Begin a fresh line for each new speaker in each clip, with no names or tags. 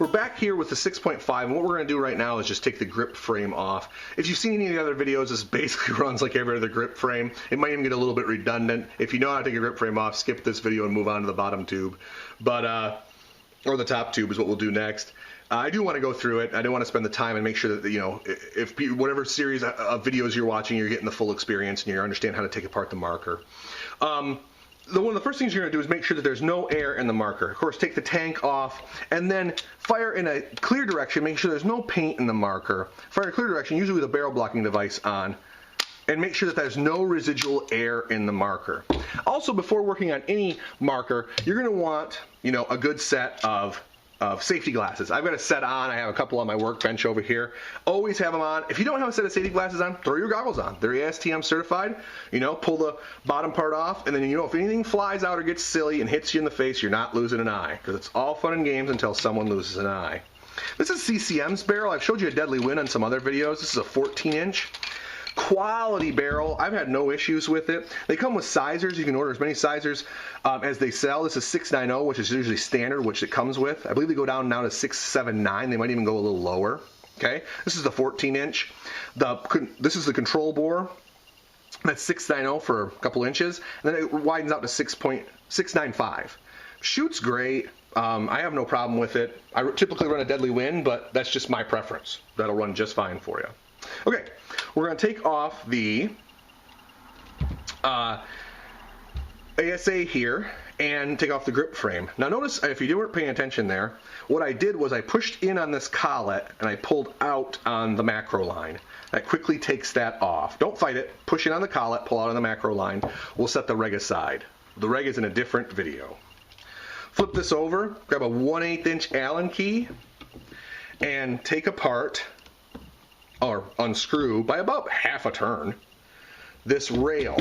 we're back here with the 6.5, and what we're going to do right now is just take the grip frame off. If you've seen any of the other videos, this basically runs like every other grip frame. It might even get a little bit redundant. If you know how to take a grip frame off, skip this video and move on to the bottom tube. Or the top tube is what we'll do next. I do want to go through it. I do want to spend the time and make sure that, you know, if whatever series of videos you're watching, you're getting the full experience and you understand how to take apart the marker. One of the first things you're going to do is make sure that there's no air in the marker. Of course, take the tank off and then fire in a clear direction. Make sure there's no paint in the marker. Fire in a clear direction, usually with a barrel blocking device on. And make sure that there's no residual air in the marker. Also, before working on any marker, you're going to want, you know, a good set of safety glasses. I've got a set on. I have a couple on my workbench over here. Always have them on. If you don't have a set of safety glasses on, throw your goggles on. They're ASTM certified. You know, pull the bottom part off, and then, you know, if anything flies out or gets silly and hits you in the face, you're not losing an eye, because it's all fun and games until someone loses an eye. This is CCM's barrel. I've showed you a deadly win on some other videos. This is a 14-inch. Quality barrel. I've had no issues with it. They come with sizers. You can order as many sizers as they sell. This is 6.90, which is usually standard, which it comes with. I believe they go down now to 6.79. They might even go a little lower. Okay, this is the 14-inch. This is the control bore. That's 6.90 for a couple inches, and then it widens out to 6.695. Shoots great. I have no problem with it. I typically run a deadly win, but that's just my preference. That'll run just fine for you. Okay, we're going to take off the ASA here and take off the grip frame. Now notice, if you weren't paying attention there, what I did was I pushed in on this collet and I pulled out on the macro line. That quickly takes that off. Don't fight it. Push in on the collet, pull out on the macro line. We'll set the reg aside. The reg is in a different video. Flip this over, grab a 1/8 inch Allen key, and take apart, or unscrew by about half a turn, this rail.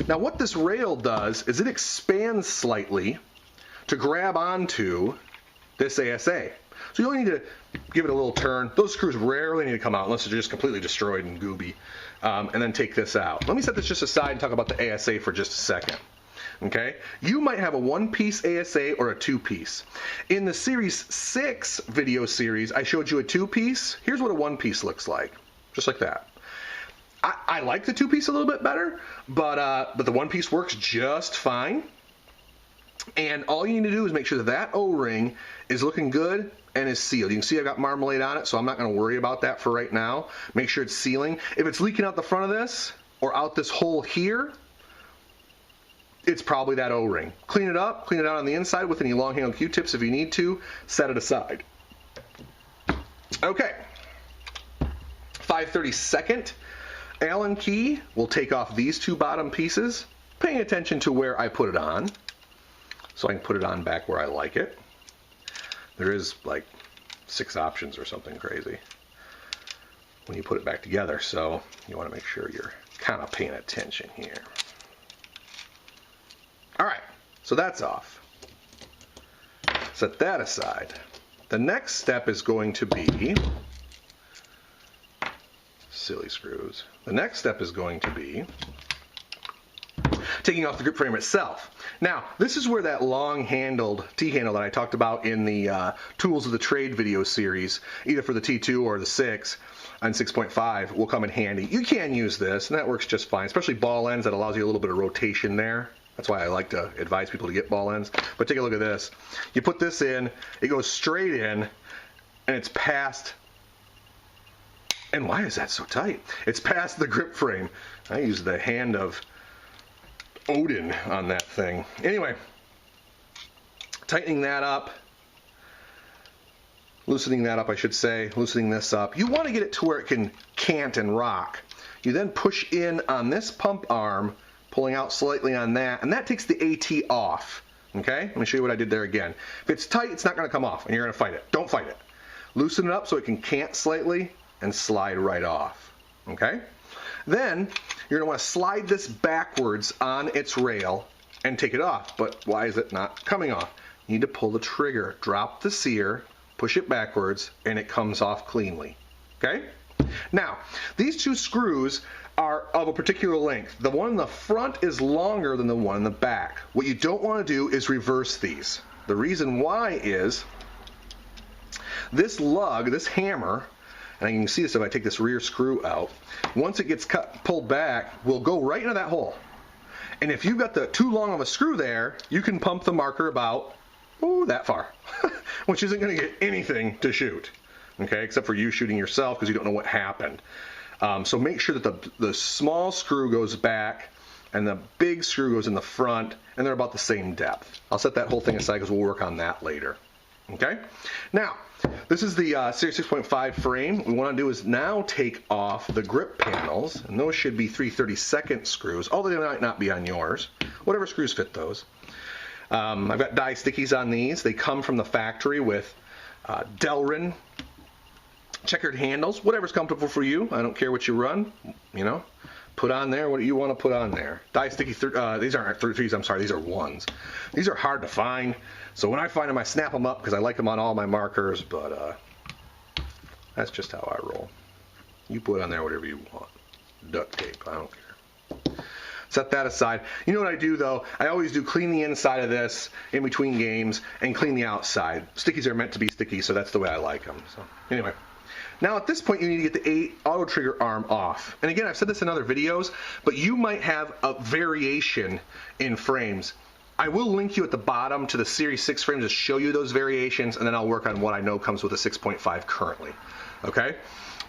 Now what this rail does is it expands slightly to grab onto this ASA. So you only need to give it a little turn. Those screws rarely need to come out unless they're just completely destroyed and gooby. And then take this out. Let me set this just aside and talk about the ASA for just a second. Okay, you might have a one-piece ASA or a two-piece. In the Series 6 video series, I showed you a two-piece. Here's what a one-piece looks like, just like that. I like the two-piece a little bit better, but the one-piece works just fine. And all you need to do is make sure that that O-ring is looking good and is sealed. You can see I've got marmalade on it, so I'm not going to worry about that for right now. Make sure it's sealing. If it's leaking out the front of this or out this hole here, it's probably that O-ring. Clean it up, clean it out on the inside with any long-handled Q-tips if you need to. Set it aside. Okay. 5/32 Allen key. We'll take off these two bottom pieces, paying attention to where I put it on, so I can put it on back where I like it. There is like 6 options or something crazy when you put it back together, so you want to make sure you're kind of paying attention here. Alright, so that's off. Set that aside. The next step is going to be, silly screws, the next step is going to be taking off the grip frame itself. Now, this is where that long-handled T-handle that I talked about in the Tools of the Trade video series, either for the T2 or the 6 and 6.5, will come in handy. You can use this, and that works just fine, especially ball ends. That allows you a little bit of rotation there. That's why I like to advise people to get ball ends. But take a look at this. You put this in, it goes straight in, and it's past. And why is that so tight? It's past the grip frame. I use the hand of Odin on that thing. Anyway, tightening that up, loosening that up, I should say, loosening this up. You want to get it to where it can cant and rock. You then push in on this pump arm, pulling out slightly on that, and that takes the AT off. Okay? Let me show you what I did there again. If it's tight, it's not going to come off, and you're going to fight it. Don't fight it. Loosen it up so it can cant slightly and slide right off. Okay? Then you're going to want to slide this backwards on its rail and take it off. But why is it not coming off? You need to pull the trigger, drop the sear, push it backwards, and it comes off cleanly. Okay? Now, these two screws are of a particular length. The one in the front is longer than the one in the back. What you don't want to do is reverse these. The reason why is This lug, this hammer, and you can see this if I take this rear screw out, once it gets pulled back, will go right into that hole. And if you've got too long of a screw there, you can pump the marker about, that far, which isn't going to get anything to shoot, okay, except for you shooting yourself because you don't know what happened. So make sure that the small screw goes back and the big screw goes in the front, and they're about the same depth. I'll set that whole thing aside because we'll work on that later. Okay? Now, this is the Series 6.5 frame. What we want to do is now take off the grip panels, and those should be 3/32 screws, although they might not be on yours. Whatever screws fit those. I've got die stickies on these. They come from the factory with Delrin checkered handles, whatever's comfortable for you. I don't care what you run, put on there what you want to put on there. Die sticky, these aren't 3s, I'm sorry, these are 1s. These are hard to find, so when I find them I snap them up because I like them on all my markers, but that's just how I roll. You put on there whatever you want. Duct tape, I don't care. Set that aside. You know what I do though? I always do clean the inside of this in between games and clean the outside. Stickies are meant to be sticky, so that's the way I like them. So anyway. Now at this point you need to get the auto trigger arm off. And again, I've said this in other videos, but you might have a variation in frames. I will link you at the bottom to the Series 6 frames to show you those variations, and then I'll work on what I know comes with a 6.5 currently. Okay?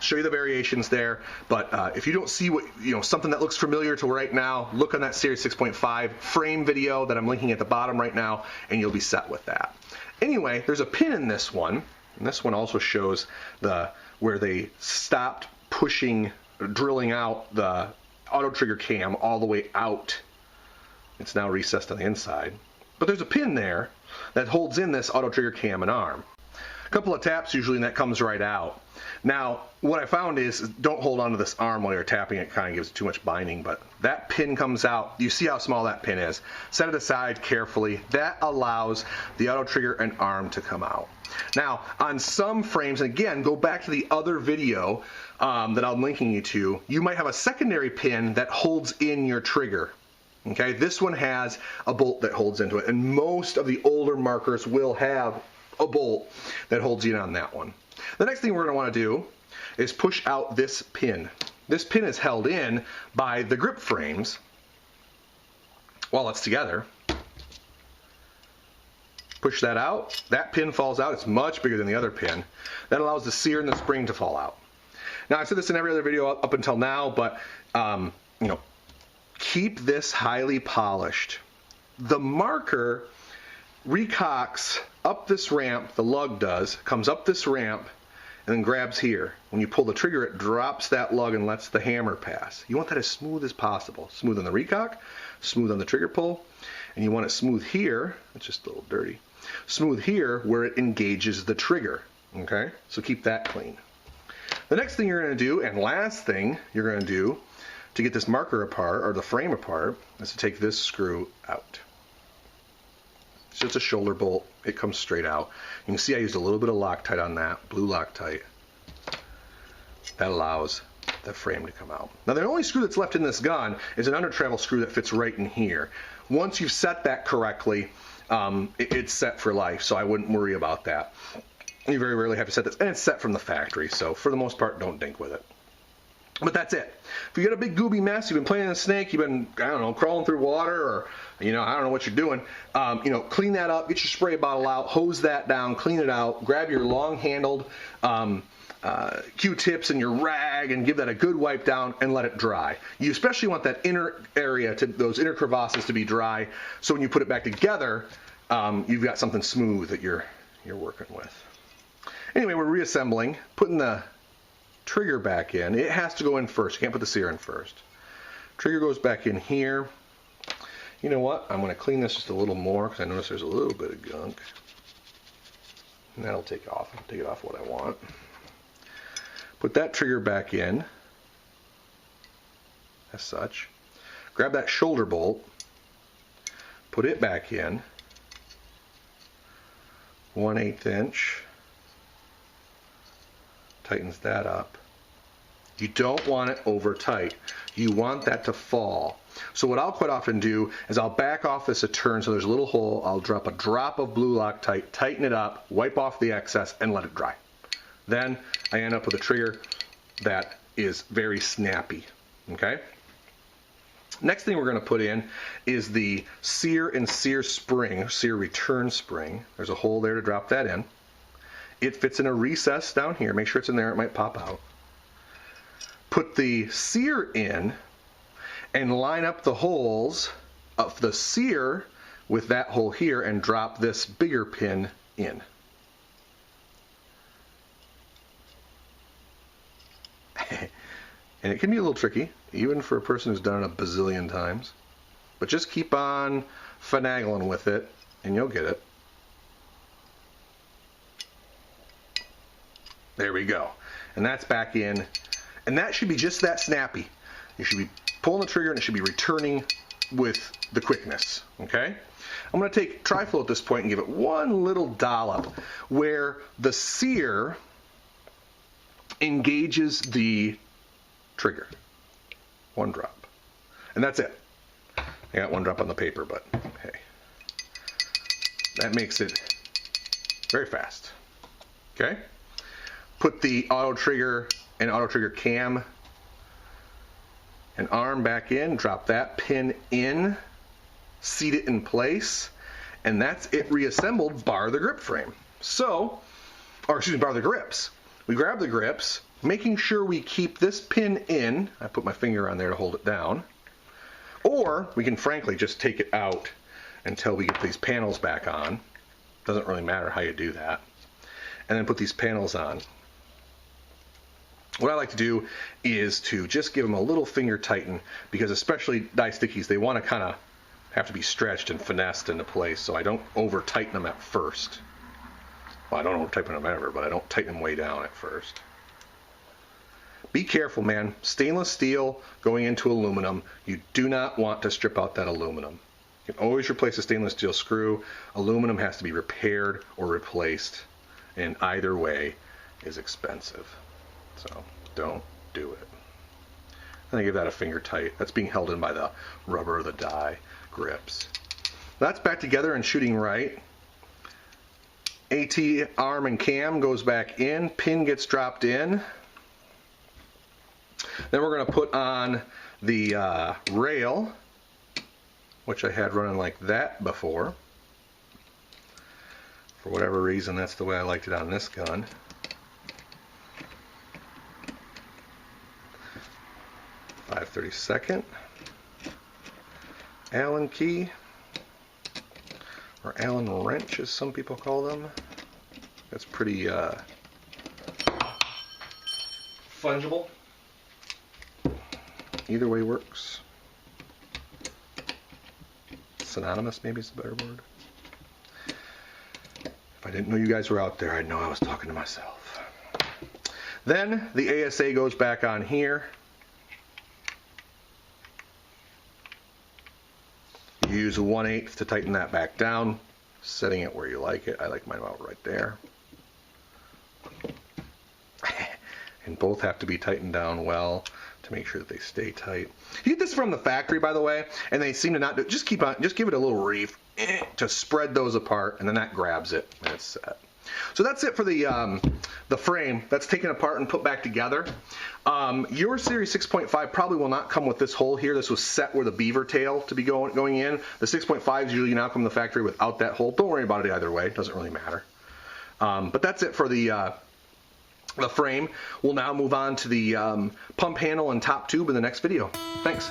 Show you the variations there, but if you don't see something that looks familiar to right now, look on that Series 6.5 frame video that I'm linking at the bottom right now, and you'll be set with that. Anyway, there's a pin in this one, and this one also shows where they stopped drilling out the auto trigger cam all the way out. It's now recessed on the inside. But there's a pin there that holds in this auto trigger cam and arm. A couple of taps usually and that comes right out. Now, what I found is don't hold onto this arm while you're tapping. It kind of gives it too much binding, but that pin comes out. You see how small that pin is. Set it aside carefully. That allows the auto trigger and arm to come out. Now, on some frames, and again, go back to the other video that I'm linking you to, you might have a secondary pin that holds in your trigger. Okay, this one has a bolt that holds into it, and most of the older markers will have a bolt that holds in on that one. The next thing we're going to want to do is push out this pin. This pin is held in by the grip frames while it's together. Push that out. That pin falls out. It's much bigger than the other pin. That allows the sear and the spring to fall out. Now, I've said this in every other video up until now, but keep this highly polished. The marker recocks up this ramp, the lug does, comes up this ramp, and then grabs here. When you pull the trigger, it drops that lug and lets the hammer pass. You want that as smooth as possible. Smooth on the recock, smooth on the trigger pull, and you want it smooth here. It's just a little dirty. Smooth here where it engages the trigger. Okay, so keep that clean. The next thing you're going to do, and last thing you're going to do to get this marker apart, or the frame apart, is to take this screw out. It's just a shoulder bolt. It comes straight out. You can see I used a little bit of Loctite on that, blue Loctite. That allows the frame to come out. Now the only screw that's left in this gun is an under travel screw that fits right in here. Once you've set that correctly, it's set for life, so I wouldn't worry about that. You very rarely have to set this, and it's set from the factory, so for the most part, don't dink with it. But that's it. If you got a big gooby mess, you've been playing in a snake, you've been, I don't know, crawling through water, or, I don't know what you're doing, clean that up, get your spray bottle out, hose that down, clean it out, grab your long-handled Q-tips and your rag and give that a good wipe down and let it dry. You especially want that inner area, those inner crevasses to be dry, so when you put it back together, you've got something smooth that you're working with. Anyway, we're reassembling, putting the trigger back in. It has to go in first. You can't put the sear in first. Trigger goes back in here. You know what? I'm going to clean this just a little more because I notice there's a little bit of gunk. And that'll take off. I'll take it off what I want. Put that trigger back in as such. Grab that shoulder bolt. Put it back in. 1/8 inch. Tightens that up. You don't want it over tight. You want that to fall. So what I'll quite often do is I'll back off this a turn so there's a little hole. I'll drop a drop of blue Loctite, tighten it up, wipe off the excess, and let it dry. then I end up with a trigger that is very snappy. Okay? Next thing we're going to put in is the sear and sear spring, sear return spring. There's a hole there to drop that in. It fits in a recess down here. Make sure it's in there, it might pop out. Put the sear in and line up the holes of the sear with that hole here and drop this bigger pin in. And it can be a little tricky, even for a person who's done it a bazillion times. But just keep on finagling with it, and you'll get it. There we go. And that's back in. And that should be just that snappy. You should be pulling the trigger, and it should be returning with the quickness. Okay? I'm going to take Tri-Flow at this point and give it one little dollop where the sear engages the trigger. One drop. And that's it. I got one drop on the paper, but hey. That makes it very fast. Okay? Put the auto trigger and auto trigger cam and arm back in, drop that pin in, seat it in place, and that's it reassembled, bar the grip frame. So, or excuse me, bar the grips. We grab the grips, making sure we keep this pin in. I put my finger on there to hold it down. Or we can frankly just take it out until we get these panels back on. Doesn't really matter how you do that. And then put these panels on. What I like to do is to just give them a little finger tighten, because especially die stickies, they want to kind of have to be stretched and finessed into place, so I don't over tighten them at first. Well, I don't over tighten them ever, but I don't tighten them way down at first. Be careful, man. Stainless steel going into aluminum, you do not want to strip out that aluminum. You can always replace a stainless steel screw. Aluminum has to be repaired or replaced, and either way is expensive. So don't do it. And I give that a finger tight. That's being held in by the rubber of the die grips. That's back together and shooting right. AT arm and cam goes back in. Pin gets dropped in. Then we're going to put on the rail, which I had running like that before. For whatever reason, that's the way I liked it on this gun. .5/32 Allen key, or Allen wrench as some people call them. That's pretty fungible. Either way works. Synonymous, maybe is the better word. If I didn't know you guys were out there, I'd know I was talking to myself. Then the ASA goes back on here. You use a 1/8 to tighten that back down, setting it where you like it. I like mine about right there. And both have to be tightened down well to make sure that they stay tight. You get this from the factory, by the way, and they seem to not do. Just give it a little reef to spread those apart, and then that grabs it and it's set. So that's it for the frame. That's taken apart and put back together. Your Series 6.5 probably will not come with this hole here. This was set with a beaver tail to be going in. The 6.5s usually now come in the factory without that hole. Don't worry about it either way. It doesn't really matter. But that's it for the frame. We'll now move on to the pump handle and top tube in the next video. Thanks.